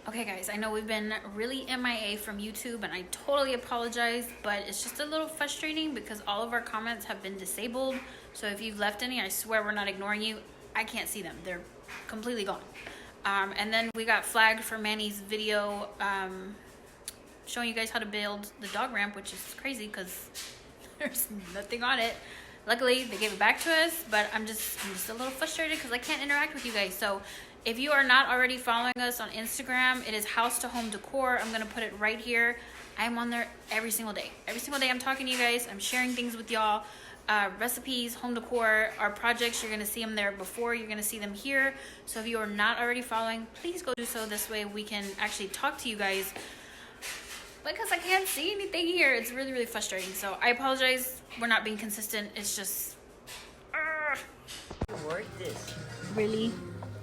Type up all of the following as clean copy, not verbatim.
Okay guys, I know we've been really MIA from YouTube and I totally apologize, but it's just a little frustrating because all of our comments have been disabled. So if you've left any, I swear we're not ignoring you. I can't see them. They're completely gone. And then we got flagged for Manny's video showing you guys how to build the dog ramp, which is crazy because there's nothing on it. Luckily, they gave it back to us, but I'm just a little frustrated because I can't interact with you guys. So if you are not already following us on Instagram, it is House to Home Decor. I'm going to put it right here. I'm on there every single day. Every single day I'm talking to you guys. I'm sharing things with y'all. Recipes, home decor, our projects. You're going to see them there before. You're going to see them here. So if you are not already following, please go do so. This way we can actually talk to you guys because I can't see anything here. It's really, really frustrating. So I apologize. We're not being consistent. It's just... How do you work this? Really?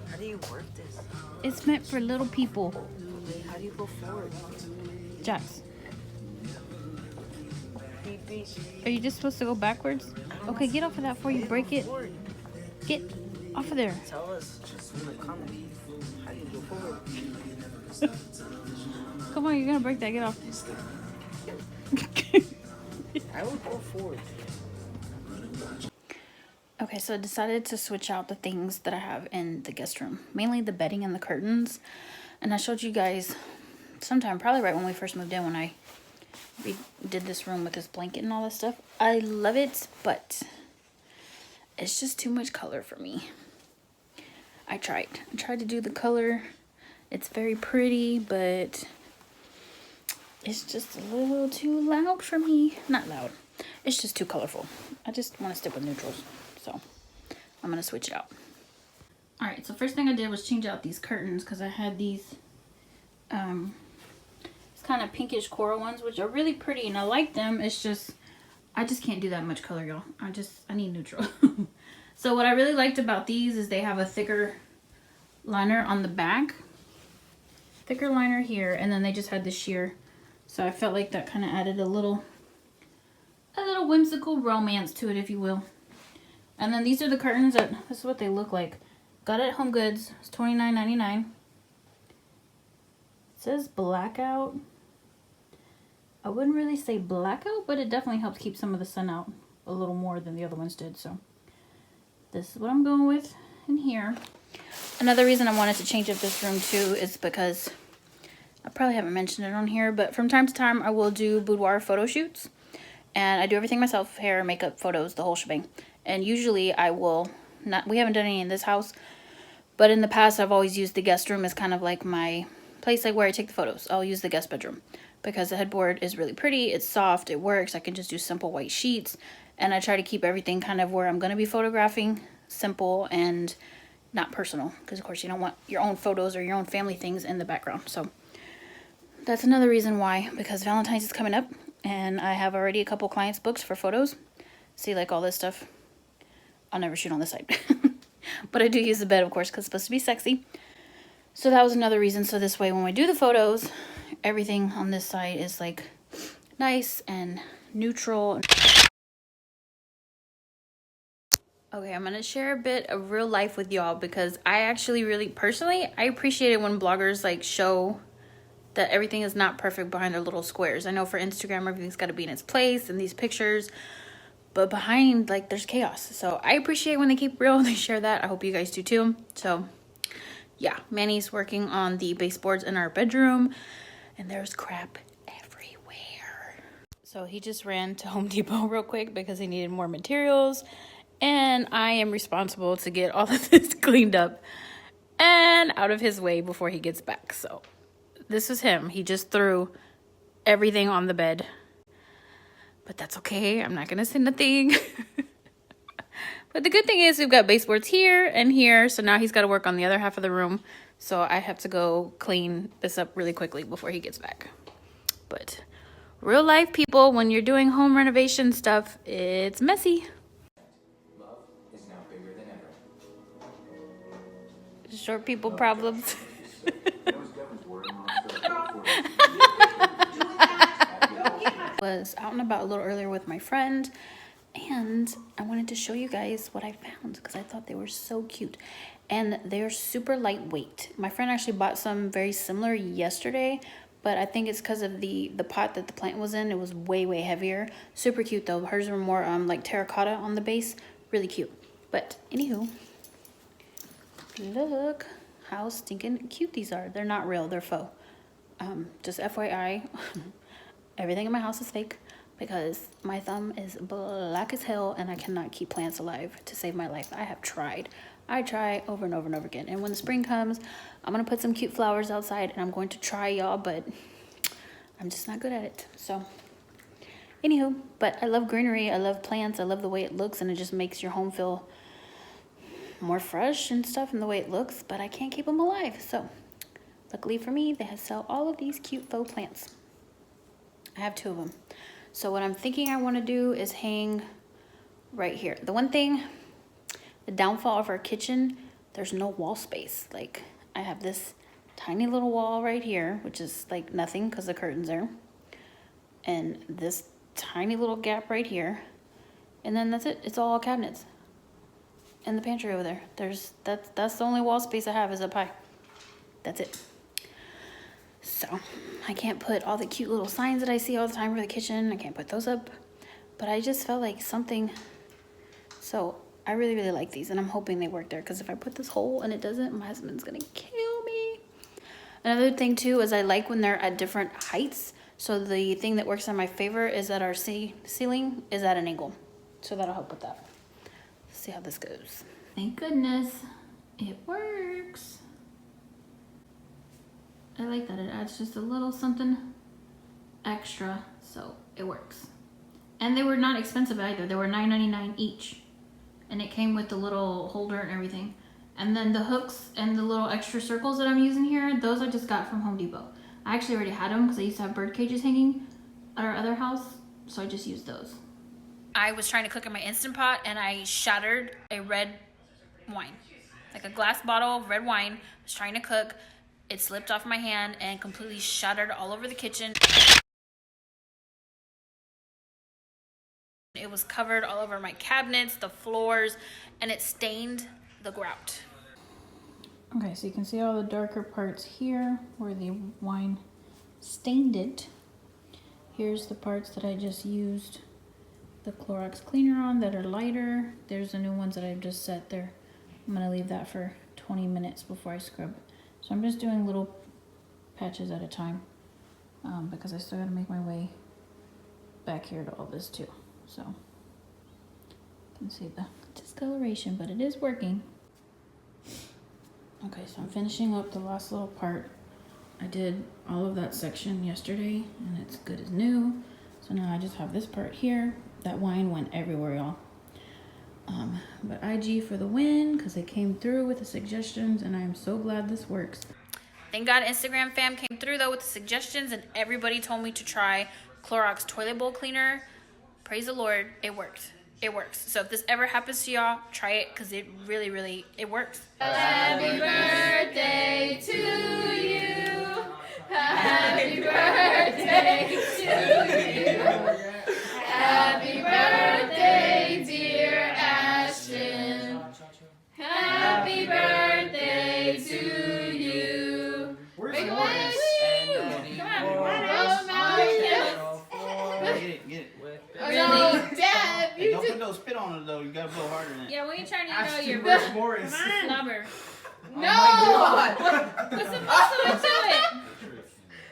How do you work this? It's meant for little people. Okay, how do you go forward? Jax, Beep, beep. are you just supposed to go backwards? Okay, get off of that before you break it. Forward. Get off of there. Tell us in the comments. How do you go forward? Come on, you're gonna break that. Get off. I will go forward. Okay, so I decided to switch out the things that I have in the guest room. Mainly the bedding and the curtains. And I showed you guys sometime, probably right when we first moved in, when I did this room with this blanket and all this stuff. I love it, but it's just too much color for me. I tried to do the color. It's very pretty, but it's just a little too loud for me. Not loud. It's just too colorful. I just want to stick with neutrals. So I'm going to switch it out. All right, so first thing I did was change out these curtains because I had these it's kind of pinkish coral ones, which are really pretty and I like them. It's just, I just can't do that much color, y'all. I need neutral. So what I really liked about these is they have a thicker liner on the back. Thicker liner here, and then they just had the sheer. So I felt like that kind of added a little whimsical romance to it, if you will. And then these are the curtains that, this is what they look like. Got it at Home Goods. It's $29.99. It says blackout. I wouldn't really say blackout, but it definitely helps keep some of the sun out a little more than the other ones did. So this is what I'm going with in here. Another reason I wanted to change up this room too is because I probably haven't mentioned it on here, but from time to time I will do boudoir photo shoots. And I do everything myself, hair, makeup, photos, the whole shebang. And usually I will not, we haven't done any in this house, but in the past I've always used the guest room as kind of like my place, like where I take the photos. I'll use the guest bedroom because the headboard is really pretty, it's soft, it works. I can just do simple white sheets, and I try to keep everything kind of where I'm going to be photographing simple and not personal, because of course you don't want your own photos or your own family things in the background. So that's another reason why, because Valentine's is coming up and I have already a couple clients booked for photos. See, like all this stuff, I'll never shoot on this side. But I do use the bed, of course, because it's supposed to be sexy. So that was another reason. So this way when we do the photos, everything on this side is like nice and neutral. Okay, I'm going to share a bit of real life with y'all because I actually really, personally, I appreciate it when bloggers like show that everything is not perfect behind their little squares. I know for Instagram, everything's got to be in its place in these pictures, but behind, like, there's chaos. So I appreciate when they keep real and they share that. I hope you guys do too. So yeah, Manny's working on the baseboards in our bedroom and there's crap everywhere. So he just ran to Home Depot real quick because he needed more materials. And I am responsible to get all of this cleaned up and out of his way before he gets back. So this is him. He just threw everything on the bed. But that's okay. I'm not going to say nothing. But the good thing is we've got baseboards here and here. So now he's got to work on the other half of the room. So I have to go clean this up really quickly before he gets back. But real life, people, when you're doing home renovation stuff, it's messy. Love is now bigger than ever. Short people problems. Was out and about a little earlier with my friend, and I wanted to show you guys what I found because I thought they were so cute. and they're super lightweight. My friend actually bought some very similar yesterday, but I think it's because of the pot that the plant was in. It was way heavier. Super cute though. Hers were more like terracotta on the base. Really cute. But anywho, look how stinking cute these are. They're not real, they're faux. Just FYI, everything in my house is fake because my thumb is black as hell and I cannot keep plants alive to save my life. I have tried. I try over and over and over again. And when the spring comes, I'm gonna put some cute flowers outside and I'm going to try, y'all, but I'm just not good at it. So anywho, but I love greenery, I love plants, I love the way it looks, and it just makes your home feel more fresh and stuff and the way it looks, but I can't keep them alive. So luckily for me, they sell all of these cute faux plants. I have 2 of them. So what I'm thinking I want to do is hang right here. The one thing, the downfall of our kitchen, there's no wall space. Like I have this tiny little wall right here, which is like nothing because the curtain's there. And this tiny little gap right here. And then that's it. It's all cabinets. And the pantry over there. That's the only wall space I have is up high. That's it. So I can't put all the cute little signs that I see all the time for the kitchen. I can't put those up. But I just felt like something. So I really like these, and I'm hoping they work there, because if I put this hole and it doesn't, my husband's gonna kill me. Another thing too is I like when they're at different heights. So the thing that works in my favor is that our ceiling is at an angle. So that'll help with that. Let's see how this goes. Thank goodness it works. I like that it adds just a little something extra, so it works. And they were not expensive either. They were $9.99 each. And it came with the little holder and everything. And then the hooks and the little extra circles that I'm using here, those I just got from Home Depot. I actually already had them because I used to have bird cages hanging at our other house, so I just used those. I was trying to cook in my Instant Pot and I shattered a red wine. Like a glass bottle of red wine. I was trying to cook. It slipped off my hand and completely shattered all over the kitchen. It was covered all over my cabinets, the floors, and it stained the grout. Okay, so you can see all the darker parts here where the wine stained it. Here's the parts that I just used the Clorox cleaner on that are lighter. There's the new ones that I've just set there. I'm gonna leave that for 20 minutes before I scrub. So I'm just doing little patches at a time because I still gotta make my way back here to all this too. So you can see the discoloration, but it is working. Okay, so I'm finishing up the last little part. I did all of that section yesterday and it's good as new. So now I just have this part here. That wine went everywhere, y'all. But IG for the win, because they came through with the suggestions and I am so glad this works. Thank God Instagram fam came through though with the suggestions and everybody told me to try Clorox toilet bowl cleaner. Praise the Lord, it worked. It works. So if this ever happens to y'all, try it because it really, it works. Happy birthday to you. Happy birthday to you. Happy birthday, dear Ashton. Happy birthday to you. Make a wish. Come on, Get it. Oh no, Dad, Hey, don't put no spit on it though. You gotta blow harder than that. Yeah, we ain't trying to know your Ashton Morris. slobber. no! Put some muscle into it.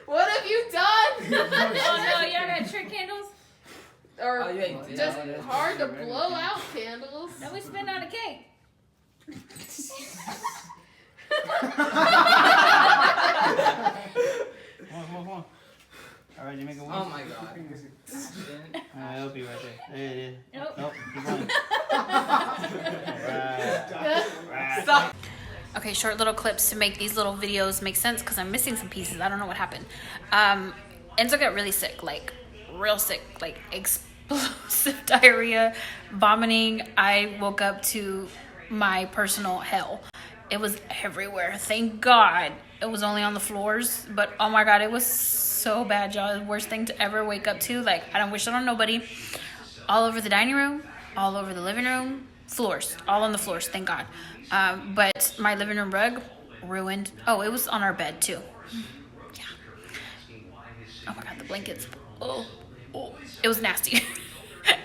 What have you done? Oh no, y'all got trick candles? Or just hard to blow out candles. Now we spit out a cake. Come on. All right, you make a wish. Oh my god. It'll be right there. There it is. Nope. Keep going. Right. Stop. Okay, short little clips to make these little videos make sense because I'm missing some pieces. I don't know what happened. Enzo got really sick, like real sick, like explosive diarrhea, vomiting. I woke up to my personal hell. It was everywhere. Thank God it was only on the floors, but oh my God, it was so bad, y'all. The worst thing to ever wake up to. Like, I don't wish it on nobody. All over the dining room, all over the living room, floors, all on the floors, thank God. But my living room rug ruined. Oh, it was on our bed too. Yeah. Oh my god, the blankets. Oh, it was nasty.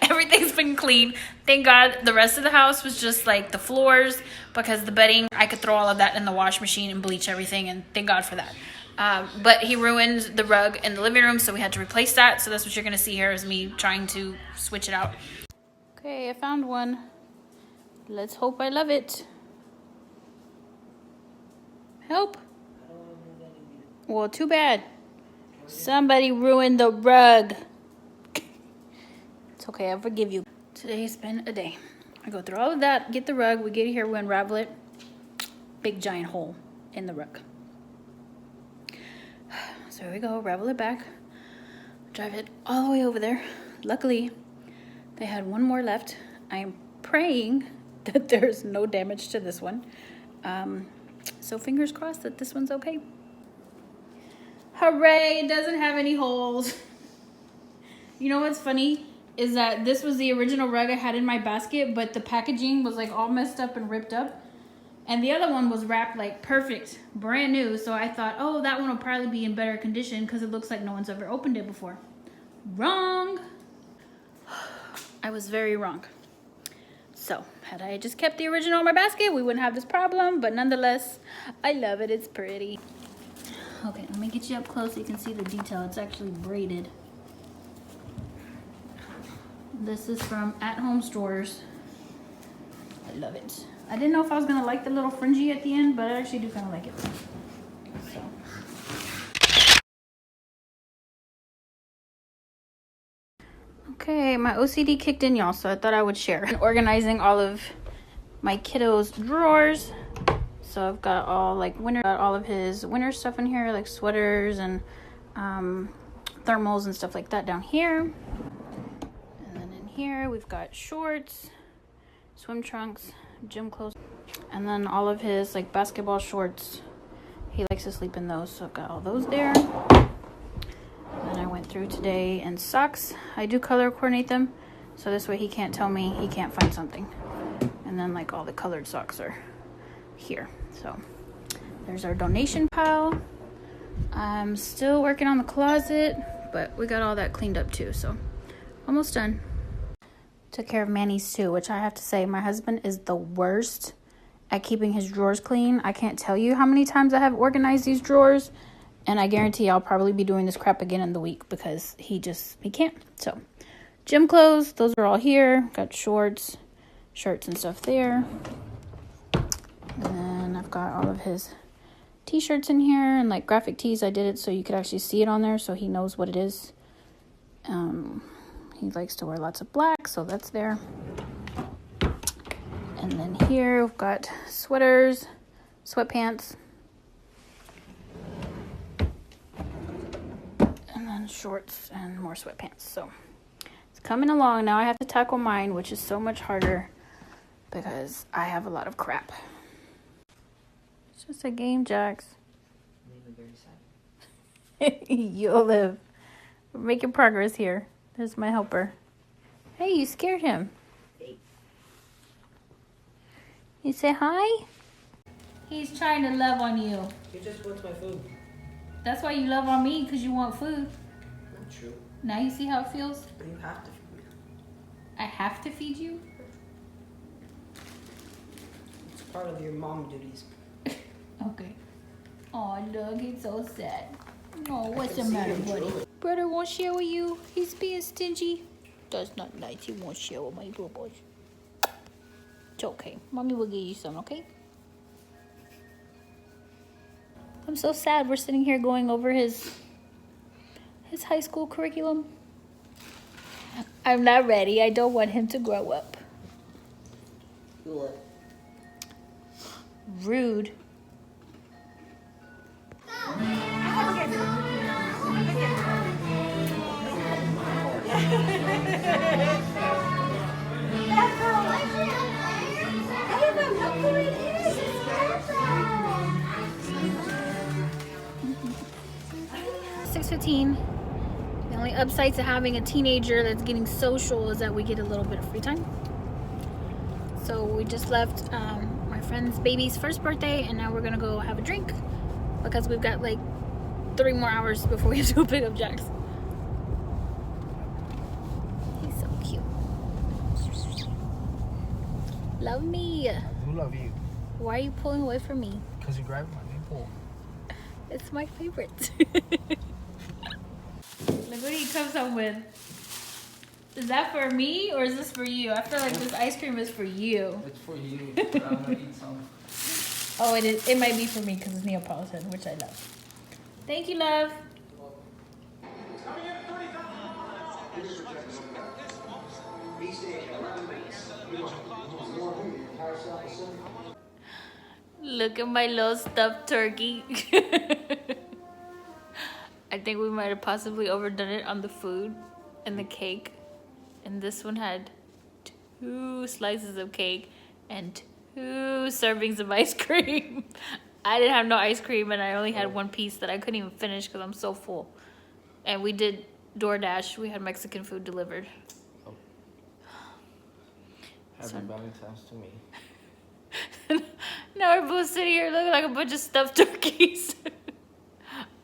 Everything's been clean. Thank God. The rest of the house was just like the floors, because the bedding, I could throw all of that in the wash machine and bleach everything, and thank God for that. But he ruined the rug in the living room, so we had to replace that. So that's what you're gonna see here, is me trying to switch it out. Okay, I found one. Let's hope I love it. Help. Well, too bad. Somebody ruined the rug. It's okay, I forgive you. Today's been a day. I go through all of that, get the rug, we get it here, we unravel it. Big giant hole in the rug. So here we go, ravel it back. Drive it all the way over there. Luckily, they had one more left. I am praying that there's no damage to this one. So fingers crossed that this one's okay. Hooray, it doesn't have any holes. You know what's funny is that this was the original rug I had in my basket, but the packaging was like all messed up and ripped up. And the other one was wrapped like perfect, brand new. So I thought, oh, that one will probably be in better condition because it looks like no one's ever opened it before. Wrong. I was very wrong. So had I just kept the original in my basket, we wouldn't have this problem. But nonetheless, I love it. It's pretty. Okay, let me get you up close so you can see the detail. It's actually braided. This is from At Home Stores. I love it. I didn't know if I was gonna like the little fringy at the end, but I actually do kind of like it. So. Okay, my OCD kicked in, y'all, so I thought I would share. I'm organizing all of my kiddos' drawers. So I've got all all of his winter stuff in here, like sweaters and thermals and stuff like that down here. And then in here we've got shorts, swim trunks, gym clothes, and then all of his like basketball shorts. He likes to sleep in those, so I've got all those there. And I went through today in socks. I do color coordinate them, so this way he can't tell me he can't find something. And then like all the colored socks are here. So there's our donation pile. I'm still working on the closet, but we got all that cleaned up too, so almost done. Took care of Manny's too, which I have to say, my husband is the worst at keeping his drawers clean. I can't tell you how many times I have organized these drawers, and I guarantee I'll probably be doing this crap again in the week because he can't. So gym clothes, those are all here. Got shorts, shirts and stuff there. And then I've got all of his t-shirts in here and like graphic tees. I did it so you could actually see it on there so he knows what it is. He likes to wear lots of black, so that's there. And then here we've got sweaters, sweatpants, and then shorts and more sweatpants. So it's coming along. Now I have to tackle mine, which is so much harder because I have a lot of crap. It's just a game, Jax. You'll live. We're making progress here. There's my helper. Hey, you scared him. You say hi? He's trying to love on you. He just wants my food. That's why you love on me, because you want food. Not true. Now you see how it feels? You have to feed me. I have to feed you? It's part of your mom duties. Okay. Oh, look, he's so sad. Oh, what's the matter, buddy? Brother won't share with you. He's being stingy. That's not nice. He won't share with my little boy. It's okay. Mommy will give you some, okay? I'm so sad we're sitting here going over his high school curriculum. I'm not ready. I don't want him to grow up. Rude. $6:15. The only upside to having a teenager that's getting social is that we get a little bit of free time. So we just left my friend's baby's first birthday, and now we're gonna go have a drink because we've got like 3 more hours before we have to go pick up Jax. He's so cute. Love me. I do love you. Why are you pulling away from me? Because you're grabbing my nipple. It's my favorite. Look what he comes home with. Is that for me or is this for you? I feel like this ice cream is for you. It's for you. I'm gonna eat some. Oh, it is. It might be for me because it's Neapolitan, which I love. Thank you, love. Look at my little stuffed turkey. I think we might have possibly overdone it on the food and the cake. And this one had 2 slices of cake and 2 servings of ice cream. I didn't have no ice cream and I only had 1 piece that I couldn't even finish because I'm so full. And we did DoorDash. We had Mexican food delivered. Oh. Happy Valentine's to me. Now we're both sitting here looking like a bunch of stuffed turkeys.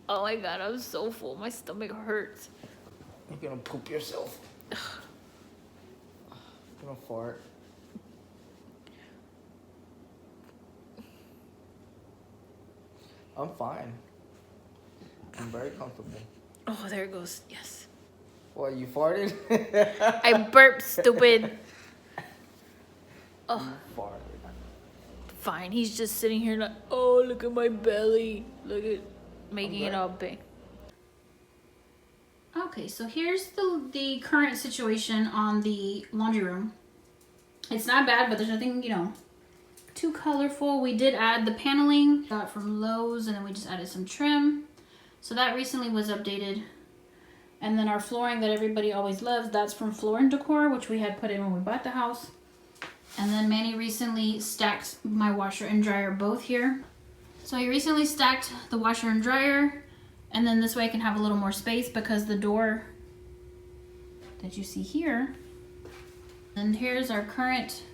Oh my god, I'm so full. My stomach hurts. You're gonna poop yourself. You're gonna fart. I'm fine. I'm very comfortable. Oh, there it goes. Yes. What, you farted? I burped, stupid. Oh. You farted. Fine. He's just sitting here like, oh, look at my belly. Look at making it all big. Okay, so here's the current situation on the laundry room. It's not bad, but there's nothing, you know, too colorful. We did add the paneling, got from Lowe's, and then we just added some trim. So that recently was updated. And then our flooring that everybody always loves, that's from Floor and Decor, which we had put in when we bought the house. And then Manny recently stacked my washer and dryer both here. So he recently stacked the washer and dryer, and then this way I can have a little more space because the door that you see here. And here's our current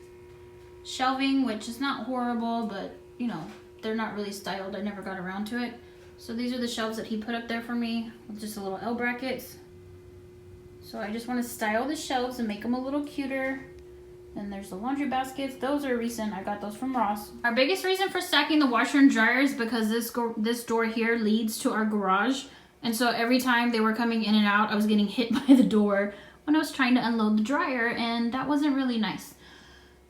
shelving, which is not horrible, but you know, they're not really styled. I never got around to it. So these are the shelves that he put up there for me with just a little L brackets. So I just want to style the shelves and make them a little cuter. Then there's the laundry baskets. Those are recent. I got those from Ross. Our biggest reason for stacking the washer and dryer is because this door here leads to our garage. And so every time they were coming in and out, I was getting hit by the door when I was trying to unload the dryer, and that wasn't really nice.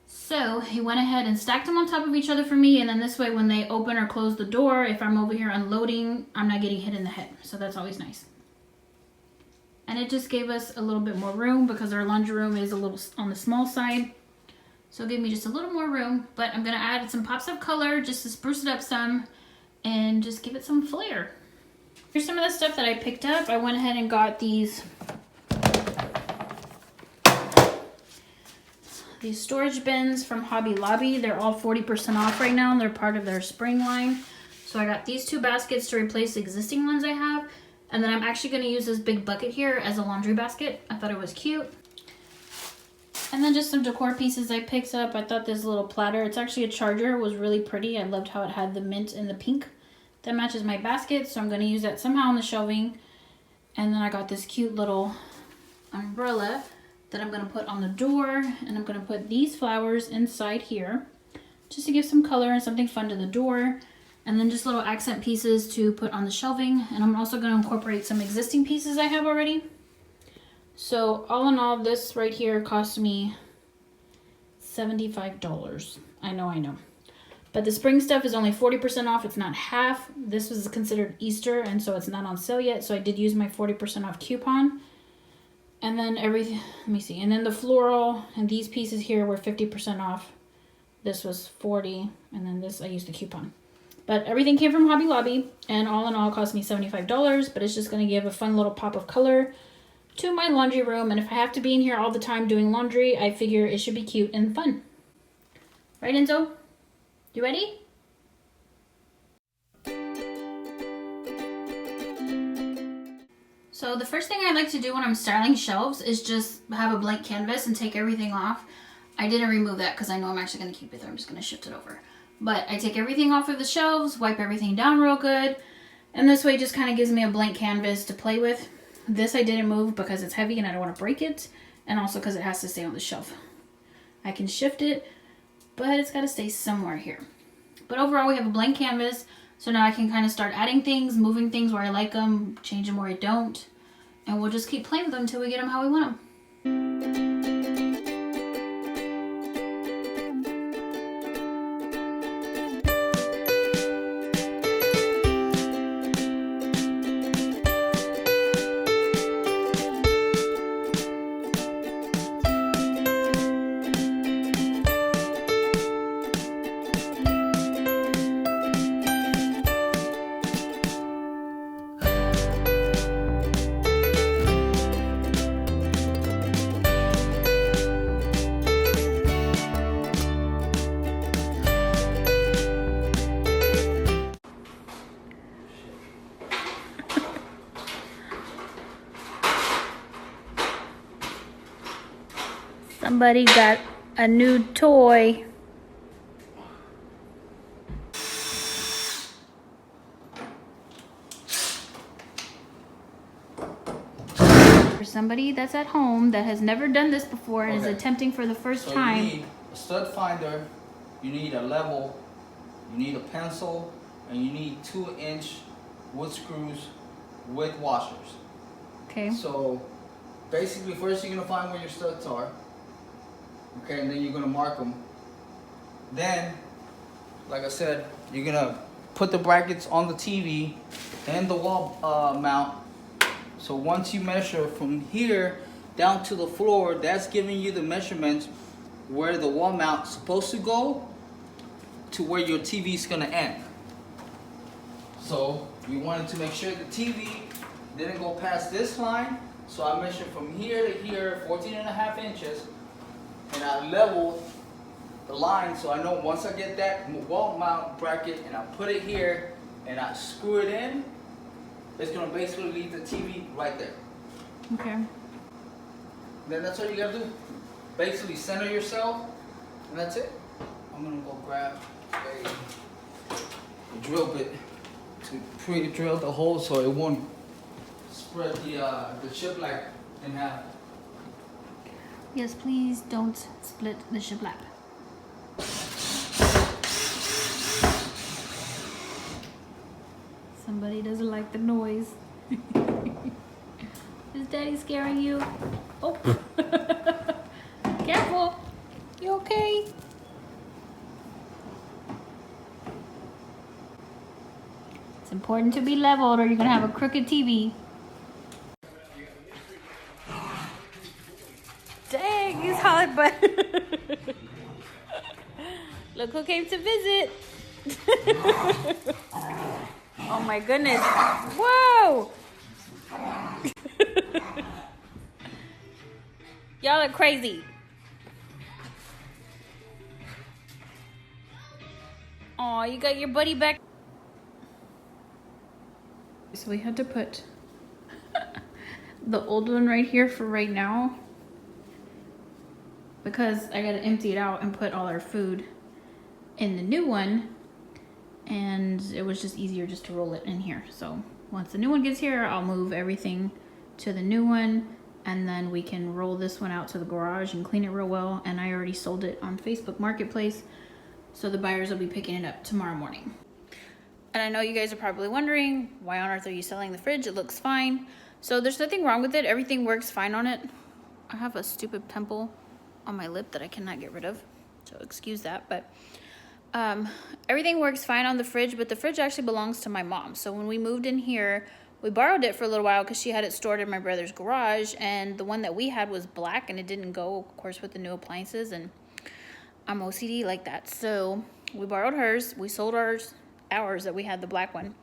So he went ahead and stacked them on top of each other for me, and then this way when they open or close the door, if I'm over here unloading, I'm not getting hit in the head. So that's always nice. And it just gave us a little bit more room because our laundry room is a little on the small side. So it gave me just a little more room, but I'm gonna add some pops of color just to spruce it up some and just give it some flair. Here's some of the stuff that I picked up. I went ahead and got these storage bins from Hobby Lobby. They're all 40% off right now and they're part of their spring line. So I got these 2 baskets to replace the existing ones I have. And then I'm actually going to use this big bucket here as a laundry basket. I thought it was cute. And then just some decor pieces I picked up. I thought this little platter, it's actually a charger, was really pretty. I loved how it had the mint and the pink. That matches my basket, so I'm going to use that somehow on the shelving. And then I got this cute little umbrella that I'm going to put on the door. And I'm going to put these flowers inside here just to give some color and something fun to the door. And then just little accent pieces to put on the shelving. And I'm also going to incorporate some existing pieces I have already. So all in all, this right here cost me $75. I know. But the spring stuff is only 40% off. It's not half. This was considered Easter, and so it's not on sale yet. So I did use my 40% off coupon. And then everything, let me see. And then the floral and these pieces here were 50% off. This was 40, and then this I used the coupon. But everything came from Hobby Lobby, and all in all it cost me $75, but it's just going to give a fun little pop of color to my laundry room. And if I have to be in here all the time doing laundry, I figure it should be cute and fun. Right, Enzo? You ready? So the first thing I like to do when I'm styling shelves is just have a blank canvas and take everything off. I didn't remove that because I know I'm actually going to keep it there. I'm just going to shift it over. But I take everything off of the shelves, wipe everything down real good, and this way it just kind of gives me a blank canvas to play with. This I didn't move because it's heavy and I don't want to break it, and also because it has to stay on the shelf. I can shift it, but it's got to stay somewhere here. But overall, we have a blank canvas, so now I can kind of start adding things, moving things where I like them, change them where I don't, and we'll just keep playing with them until we get them how we want them. Somebody got a new toy. For somebody that's at home that has never done this before and is attempting for the first time. You need a stud finder, you need a level, you need a pencil, and you need 2-inch wood screws with washers. Okay. So basically, first you're gonna find where your studs are. Okay, and then you're gonna mark them. Then, like I said, you're gonna put the brackets on the TV and the wall mount. So once you measure from here down to the floor, that's giving you the measurements where the wall mount's supposed to go to where your TV is gonna end. So you wanted to make sure the TV didn't go past this line. So I measured from here to here, 14.5 inches. And I leveled the line so I know once I get that wall mount bracket and I put it here and I screw it in, it's gonna basically leave the TV right there. Okay. Then that's all you gotta do. Basically center yourself and that's it. I'm gonna go grab a drill bit to pre-drill the hole so it won't spread the shiplap in half. Yes, please don't split the shiplap. Somebody doesn't like the noise. Is Daddy scaring you? Oh. Careful. You okay? It's important to be leveled or you're gonna have a crooked TV. Dang, he's hot, but look who came to visit. Oh my goodness. Whoa. Y'all are crazy. Oh, you got your buddy back. So we had to put the old one right here for right now, because I gotta empty it out and put all our food in the new one, and it was just easier just to roll it in here. So once the new one gets here, I'll move everything to the new one, and then we can roll this one out to the garage and clean it real well. And I already sold it on Facebook Marketplace, so the buyers will be picking it up tomorrow morning. And I know you guys are probably wondering, why on earth are you selling the fridge? It looks fine. So there's nothing wrong with it. Everything works fine on it. I have a stupid pimple on my lip that I cannot get rid of, so excuse that. But everything works fine on the fridge, but the fridge actually belongs to my mom. So when we moved in here, we borrowed it for a little while because she had it stored in my brother's garage, and the one that we had was black and it didn't go, of course, with the new appliances, and I'm OCD like that. So we borrowed hers. We sold ours that we had, the black one.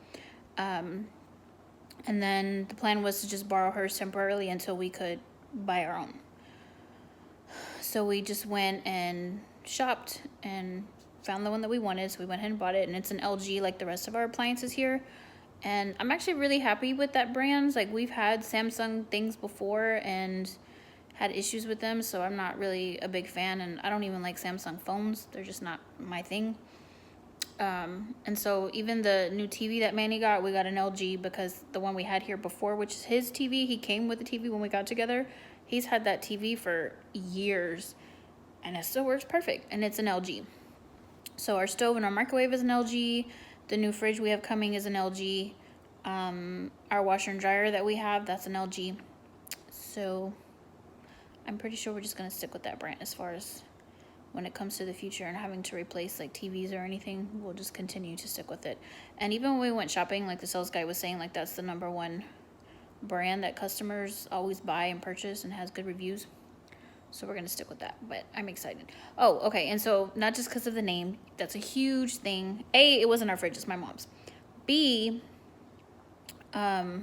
And then the plan was to just borrow hers temporarily until we could buy our own. So we just went and shopped and found the one that we wanted. So we went ahead and bought it, and it's an LG like the rest of our appliances here. And I'm actually really happy with that brand. Like, we've had Samsung things before and had issues with them, so I'm not really a big fan, and I don't even like Samsung phones. They're just not my thing. And so even the new TV that Manny got, we got an LG, because the one we had here before, which is his TV, he came with the TV when we got together. He's had that TV for years and it still works perfect, and it's an LG. So our stove and our microwave is an LG. The new fridge we have coming is an LG. Our washer and dryer that we have, that's an LG. So I'm pretty sure we're just gonna stick with that brand as far as when it comes to the future and having to replace like TVs or anything. We'll just continue to stick with it. And even when we went shopping, like the sales guy was saying, like that's the #1 brand that customers always buy and purchase and has good reviews. So we're gonna stick with that, but I'm excited. Oh, okay, and so not just because of the name, that's a huge thing. A, it wasn't our fridge, it's my mom's. B, I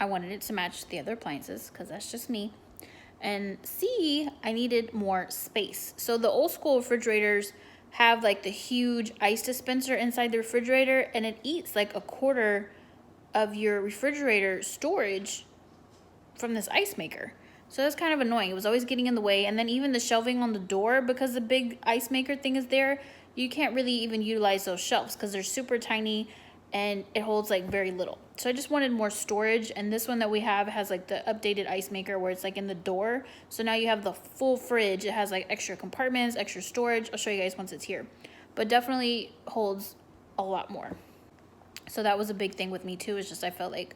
wanted it to match the other appliances because that's just me. And C, I needed more space. So the old school refrigerators have like the huge ice dispenser inside the refrigerator, and it eats like 1/4 of your refrigerator storage from this ice maker. So that's kind of annoying. It was always getting in the way. And then even the shelving on the door, because the big ice maker thing is there, you can't really even utilize those shelves because they're super tiny and it holds like very little. So I just wanted more storage, and this one that we have has like the updated ice maker where it's like in the door. So now you have the full fridge. It has like extra compartments, extra storage. I'll show you guys once it's here, but definitely holds a lot more. So that was a big thing with me too, is just I felt like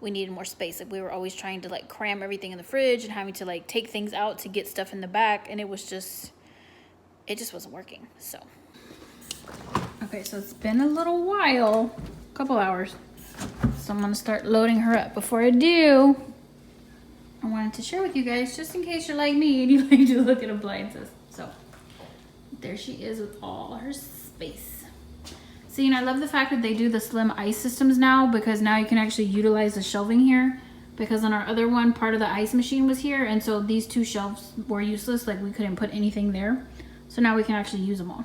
we needed more space. Like we were always trying to like cram everything in the fridge and having to like take things out to get stuff in the back, and it just wasn't working. So okay, so it's been a little while, a couple hours, so I'm gonna start loading her up. Before I do, I wanted to share with you guys, just in case you're like me and you like to look at appliances. So there she is with all her space. See, and I love the fact that they do the slim ice systems now, because now you can actually utilize the shelving here, because on our other one, part of the ice machine was here, and so these 2 shelves were useless. Like we couldn't put anything there. So now we can actually use them all.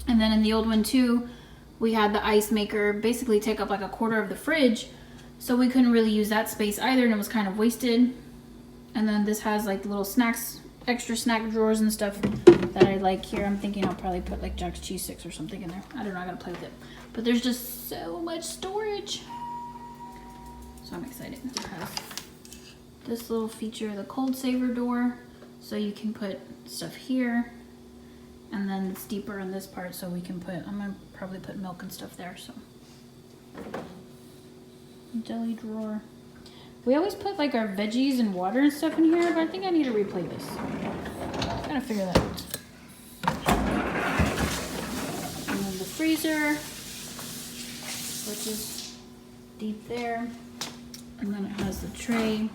And then in the old one too, we had the ice maker basically take up like 1/4 of the fridge, so we couldn't really use that space either, and it was kind of wasted. And then this has like little snacks, extra snack drawers and stuff that I like here. I'm thinking I'll probably put like Jack's cheese sticks or something in there. I don't know, I gotta play with it. But there's just so much storage. So I'm excited. It has this little feature, the cold saver door, so you can put stuff here. And then it's deeper in this part, so we can put, I'm gonna probably put milk and stuff there, so. Deli drawer. We always put like our veggies and water and stuff in here, but I think I need to replay this. Gotta figure that out. And then the freezer, which is deep there. And then it has the tray, and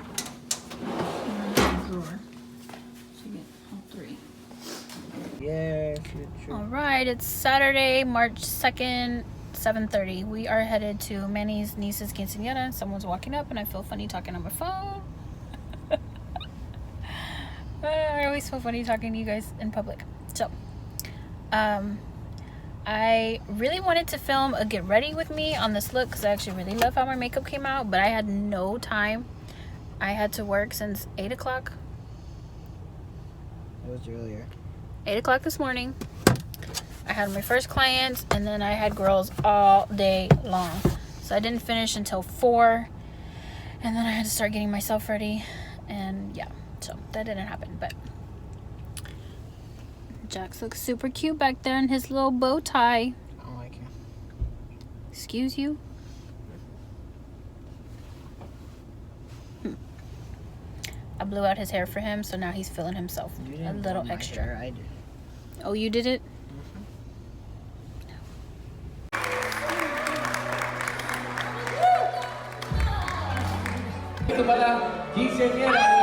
then the drawer. So you get all 3. Yeah. All right, it's Saturday, March 2nd, 7:30. We are headed to Manny's niece's quinceanera. Someone's walking up and I feel funny talking on my phone. I always feel funny talking to you guys in public. So, I really wanted to film a get ready with me on this look because I actually really love how my makeup came out, but I had no time. I had to work since 8 o'clock. It was earlier. 8 o'clock this morning. I had my first client, and then I had girls all day long. So I didn't finish until 4, and then I had to start getting myself ready, and yeah, so that didn't happen. But Jax looks super cute back there in his little bow tie. I don't like it. Excuse you? I blew out his hair for him, so now he's feeling himself a little extra. Hair, I did. Oh, you did it? Para quinceañera.